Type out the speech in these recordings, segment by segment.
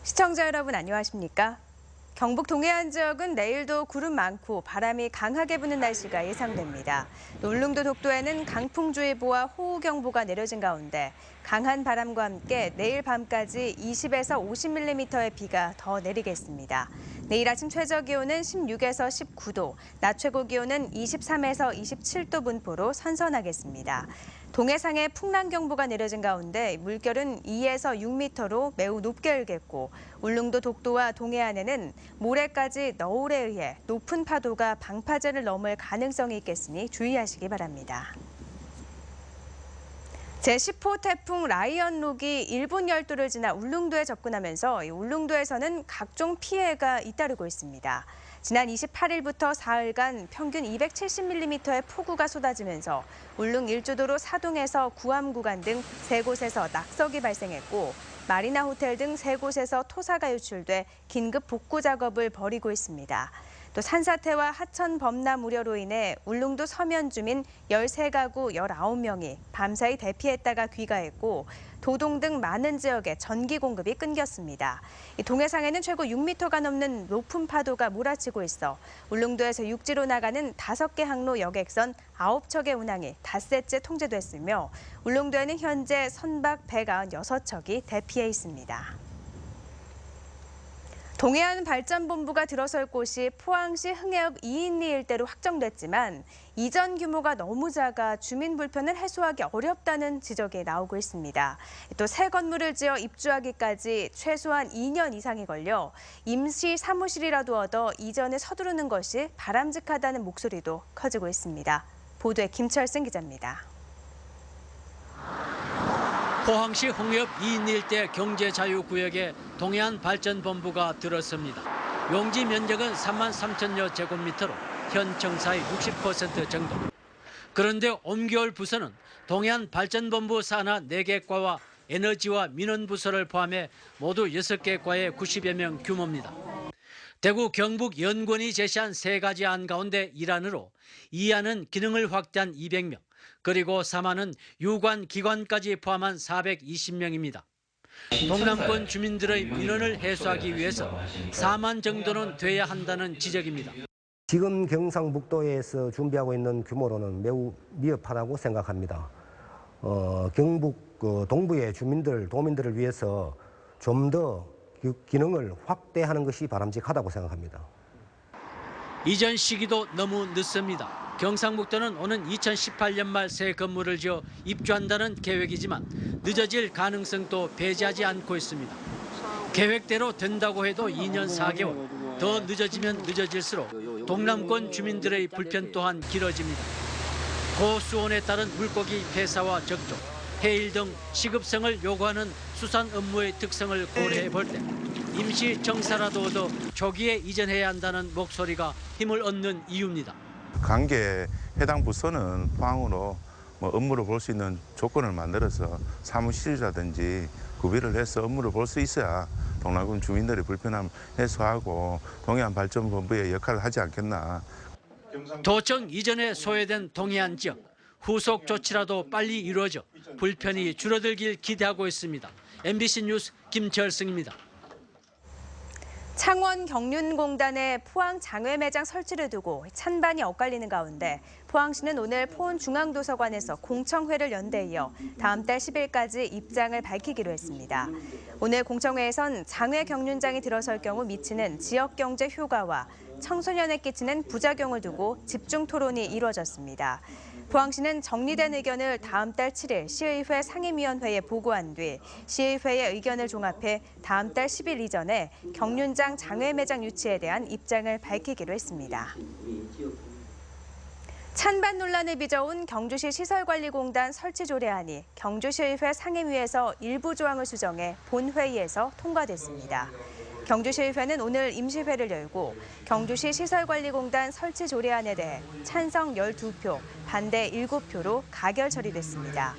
시청자 여러분 안녕하십니까? 경북 동해안 지역은 내일도 구름 많고 바람이 강하게 부는 날씨가 예상됩니다. 울릉도 독도에는 강풍주의보와 호우경보가 내려진 가운데 강한 바람과 함께 내일 밤까지 20에서 50mm의 비가 더 내리겠습니다. 내일 아침 최저기온은 16에서 19도, 낮 최고기온은 23에서 27도 분포로 선선하겠습니다. 동해상에 풍랑경보가 내려진 가운데 물결은 2에서 6m로 매우 높게 일겠고 울릉도 독도와 동해안에는 모레까지 너울에 의해 높은 파도가 방파제를 넘을 가능성이 있겠으니 주의하시기 바랍니다. 제10호 태풍 라이언록이 일본 열도를 지나 울릉도에 접근하면서 울릉도에서는 각종 피해가 잇따르고 있습니다. 지난 28일부터 사흘간 평균 270mm의 폭우가 쏟아지면서 울릉 1조도로 사동에서 구암 구간 등 3곳에서 낙석이 발생했고 마리나 호텔 등 3곳에서 토사가 유출돼 긴급 복구 작업을 벌이고 있습니다. 또 산사태와 하천 범람 우려로 인해 울릉도 서면 주민 13가구 19명이 밤사이 대피했다가 귀가했고 도동 등 많은 지역에 전기 공급이 끊겼습니다. 동해상에는 최고 6m가 넘는 높은 파도가 몰아치고 있어 울릉도에서 육지로 나가는 5개 항로 여객선 9척의 운항이 닷새째 통제됐으며 울릉도에는 현재 선박 196척이 대피해 있습니다. 동해안 발전본부가 들어설 곳이 포항시 흥해읍 이인리 일대로 확정됐지만 이전 규모가 너무 작아 주민 불편을 해소하기 어렵다는 지적이 나오고 있습니다. 또 새 건물을 지어 입주하기까지 최소한 2년 이상이 걸려 임시 사무실이라도 얻어 이전에 서두르는 것이 바람직하다는 목소리도 커지고 있습니다. 보도에 김철승 기자입니다. 포항시 홍해읍 이인리 일대 경제자유구역에 동해안 발전본부가 들어섭니다. 용지 면적은 3만 3천여 제곱미터로 현 정사의 60% 정도. 그런데 옮겨올 부서는 동해안 발전본부 산하 4개 과와 에너지와 민원부서를 포함해 모두 6개 과의 90여 명 규모입니다. 대구 경북 연구원이 제시한 3가지 안 가운데 1안으로 2안은 기능을 확대한 200명, 그리고 3안은 유관 기관까지 포함한 420명입니다. 동남권 주민들의 민원을 해소하기 위해서 4만 정도는 돼야 한다는 지적입니다. 지금 경상북도에서 준비하고 있는 규모로는 매우 미흡하다고 생각합니다. 경북 동부의 주민들, 도민들을 위해서 좀 더 기능을 확대하는 것이 바람직하다고 생각합니다. 이전 시기도 너무 늦습니다. 경상북도는 오는 2018년 말 새 건물을 지어 입주한다는 계획이지만 늦어질 가능성도 배제하지 않고 있습니다. 계획대로 된다고 해도 2년 4개월, 더 늦어지면 늦어질수록 동남권 주민들의 불편 또한 길어집니다. 고수온에 따른 물고기 폐사와 적조, 해일 등 시급성을 요구하는 수산 업무의 특성을 고려해 볼 때 임시 정사라도 얻어 조기에 이전해야 한다는 목소리가 힘을 얻는 이유입니다. 관계 해당 부서는 포항으로 업무를 볼 수 있는 조건을 만들어서 사무실이라든지 구비를 해서 업무를 볼 수 있어야 동남권 주민들의 불편함 해소하고 동해안 발전본부의 역할을 하지 않겠나. 도청 이전에 소외된 동해안 지역, 후속 조치라도 빨리 이루어져 불편이 줄어들길 기대하고 있습니다. MBC 뉴스 김철승입니다. 창원 경륜공단의 포항 장외 매장 설치를 두고 찬반이 엇갈리는 가운데 포항시는 오늘 포원중앙도서관에서 공청회를 연대 이어 다음 달 10일까지 입장을 밝히기로 했습니다. 오늘 공청회에선 장외 경륜장이 들어설 경우 미치는 지역경제 효과와 청소년에 끼치는 부작용을 두고 집중 토론이 이루어졌습니다. 포항시는 정리된 의견을 다음 달 7일 시의회 상임위원회에 보고한 뒤 시의회의 의견을 종합해 다음 달 10일 이전에 경륜장 장외 매장 유치에 대한 입장을 밝히기로 했습니다. 찬반 논란을 빚어온 경주시 시설관리공단 설치 조례안이 경주시의회 상임위에서 일부 조항을 수정해 본회의에서 통과됐습니다. 경주시의회는 오늘 임시회를 열고 경주시 시설관리공단 설치 조례안에 대해 찬성 12표, 반대 7표로 가결 처리됐습니다.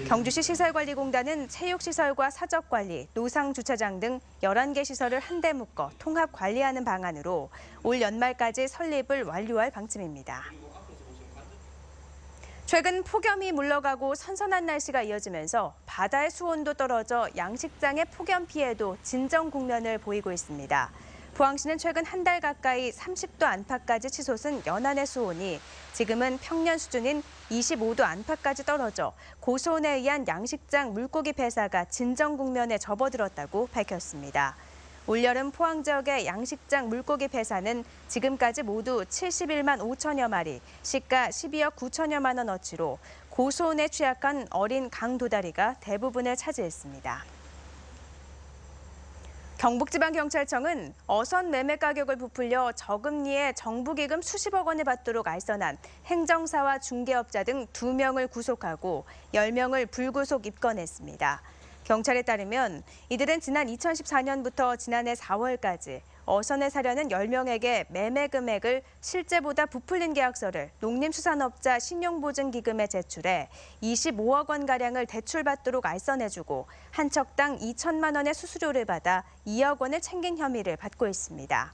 경주시 시설관리공단은 체육시설과 사적관리, 노상주차장 등 11개 시설을 한데 묶어 통합 관리하는 방안으로 올 연말까지 설립을 완료할 방침입니다. 최근 폭염이 물러가고 선선한 날씨가 이어지면서 바다의 수온도 떨어져 양식장의 폭염 피해도 진정 국면을 보이고 있습니다. 포항시는 최근 한 달 가까이 30도 안팎까지 치솟은 연안의 수온이 지금은 평년 수준인 25도 안팎까지 떨어져 고수온에 의한 양식장 물고기 폐사가 진정 국면에 접어들었다고 밝혔습니다. 올여름 포항 지역의 양식장 물고기 폐사는 지금까지 모두 71만 5천여 마리, 시가 12억 9천여만 원어치로 고수온에 취약한 어린 강도다리가 대부분을 차지했습니다. 경북지방경찰청은 어선 매매 가격을 부풀려 저금리에 정부기금 수십억 원을 받도록 알선한 행정사와 중개업자 등 2명을 구속하고 10명을 불구속 입건했습니다. 경찰에 따르면 이들은 지난 2014년부터 지난해 4월까지 어선을 사려는 10명에게 매매 금액을 실제보다 부풀린 계약서를 농림수산업자 신용보증기금에 제출해 25억 원가량을 대출받도록 알선해주고 한 척당 2천만 원의 수수료를 받아 2억 원을 챙긴 혐의를 받고 있습니다.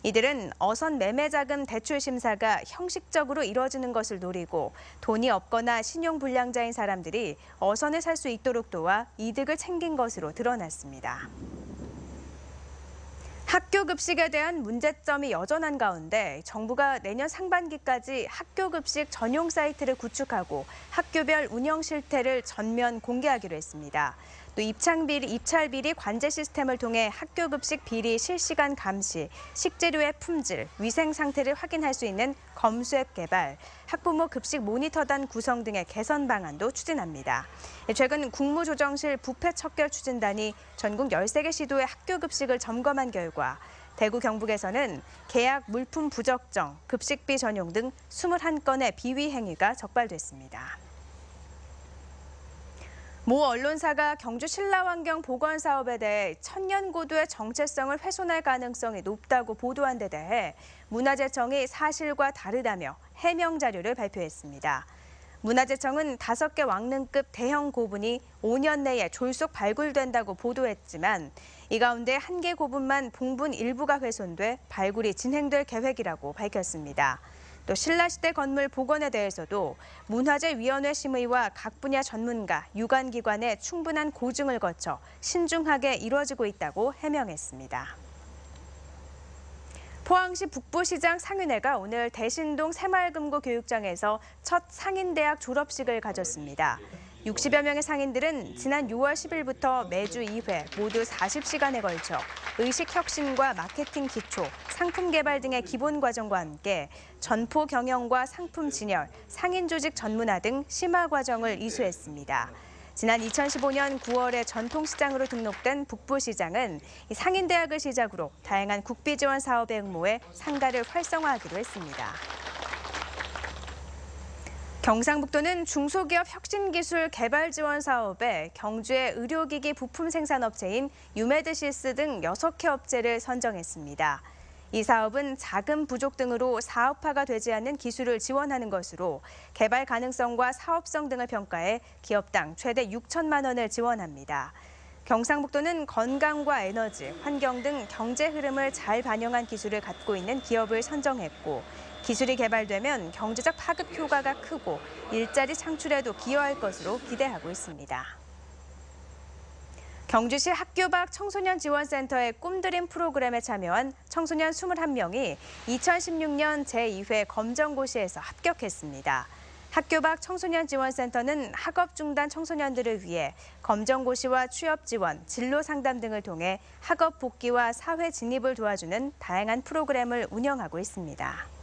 이들은 어선 매매자금 대출 심사가 형식적으로 이뤄지는 것을 노리고 돈이 없거나 신용불량자인 사람들이 어선을 살 수 있도록 도와 이득을 챙긴 것으로 드러났습니다. 학교 급식에 대한 문제점이 여전한 가운데 정부가 내년 상반기까지 학교 급식 전용 사이트를 구축하고 학교별 운영 실태를 전면 공개하기로 했습니다. 또 입찰비리 관제 시스템을 통해 학교 급식 비리 실시간 감시, 식재료의 품질, 위생 상태를 확인할 수 있는 검수앱 개발, 학부모 급식 모니터단 구성 등의 개선 방안도 추진합니다. 최근 국무조정실 부패 척결 추진단이 전국 13개 시도의 학교 급식을 점검한 결과 대구 경북에서는 계약 물품 부적정, 급식비 전용 등 21건의 비위 행위가 적발됐습니다. 모 언론사가 경주 신라환경 보건 사업에 대해 천년고도의 정체성을 훼손할 가능성이 높다고 보도한 데 대해 문화재청이 사실과 다르다며 해명 자료를 발표했습니다. 문화재청은 5개 왕릉급 대형 고분이 5년 내에 졸속 발굴된다고 보도했지만 이 가운데 1개 고분만 봉분 일부가 훼손돼 발굴이 진행될 계획이라고 밝혔습니다. 또 신라시대 건물 복원에 대해서도 문화재위원회 심의와 각 분야 전문가, 유관기관의 충분한 고증을 거쳐 신중하게 이루어지고 있다고 해명했습니다. 포항시 북부시장 상윤회가 오늘 대신동 새마을금고 교육장에서 첫 상인대학 졸업식을 가졌습니다. 60여 명의 상인들은 지난 6월 10일부터 매주 2회 모두 40시간에 걸쳐 의식 혁신과 마케팅 기초, 상품 개발 등의 기본 과정과 함께 전포 경영과 상품 진열, 상인 조직 전문화 등 심화 과정을 이수했습니다. 지난 2015년 9월에 전통시장으로 등록된 북부시장은 상인대학을 시작으로 다양한 국비 지원 사업에 응모해 상가를 활성화하기로 했습니다. 경상북도는 중소기업 혁신기술 개발 지원 사업에 경주의 의료기기 부품 생산업체인 유메드시스 등 6개 업체를 선정했습니다. 이 사업은 자금 부족 등으로 사업화가 되지 않는 기술을 지원하는 것으로 개발 가능성과 사업성 등을 평가해 기업당 최대 6천만 원을 지원합니다. 경상북도는 건강과 에너지, 환경 등 경제 흐름을 잘 반영한 기술을 갖고 있는 기업을 선정했고 기술이 개발되면 경제적 파급 효과가 크고 일자리 창출에도 기여할 것으로 기대하고 있습니다. 경주시 학교 밖 청소년 지원센터의 꿈드림 프로그램에 참여한 청소년 21명이 2016년 제2회 검정고시에서 합격했습니다. 학교 밖 청소년 지원센터는 학업 중단 청소년들을 위해 검정고시와 취업 지원, 진로 상담 등을 통해 학업 복귀와 사회 진입을 도와주는 다양한 프로그램을 운영하고 있습니다.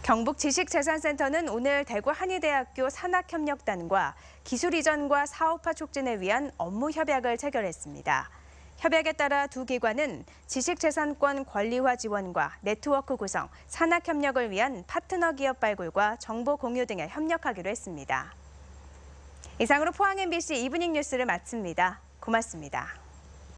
경북지식재산센터는 오늘 대구 한의대학교 산학협력단과 기술 이전과 사업화 촉진을 위한 업무 협약을 체결했습니다. 협약에 따라 두 기관은 지식재산권 권리화 지원과 네트워크 구성, 산학협력을 위한 파트너 기업 발굴과 정보 공유 등에 협력하기로 했습니다. 이상으로 포항 MBC 이브닝 뉴스를 마칩니다. 고맙습니다.